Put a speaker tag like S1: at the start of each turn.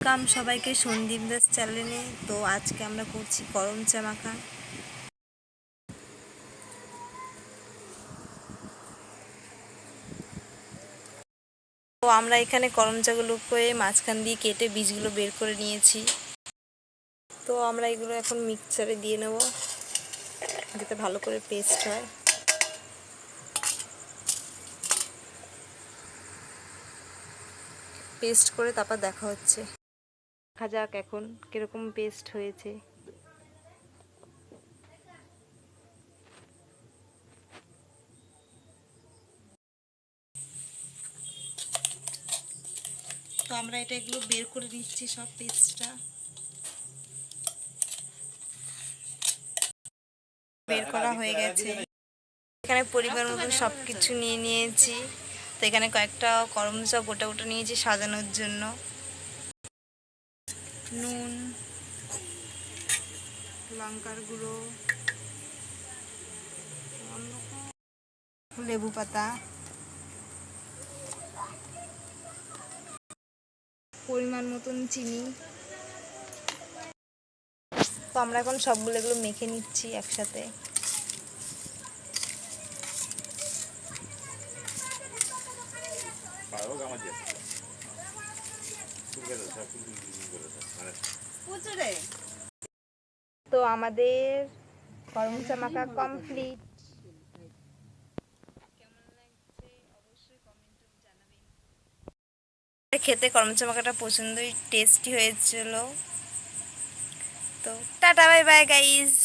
S1: Welcome সবাইকে সন্দীপ দাস চ্যানেলে। তো আজকে আমরা করছি করম চা মাখা। তো আমরা এখানে করম চাগুলোকে মাঝখান দিয়ে কেটে বীজগুলো বের করে নিয়েছি। তো আমরা এগুলো এখন মিক্সচারে দিয়ে নেব যাতে ভালো করে পেস্ট হয়। পেস্ট করে তারপর দেখা হচ্ছে, দেখা যাক এখন কিরকম পেস্ট হয়েছে। তো আমরা এগুলো বের করে দিচ্ছি সব পেস্টটা। বের করা হয়ে গেছে। এখানে পরিমাণ মতো সব কিছু নিয়ে নিয়েছি। তো এখানে কয়েকটা করম চা গোটা গোটা নিয়েছি সাজানোর জন্য। নুন, লঙ্কার গুঁড়ো, লেবু পাতা, পরিমাণ মতন চিনি। তো আমরা এখন সবগুলো এগুলো মেখে নিচ্ছি একসাথে। তো আমাদের করম চা মাখা কমপ্লিট। খেতে করম চা মাখাটা প্রচণ্ডই টেস্টি হয়েছিল। তো টাটা, বাই বাই গাইস।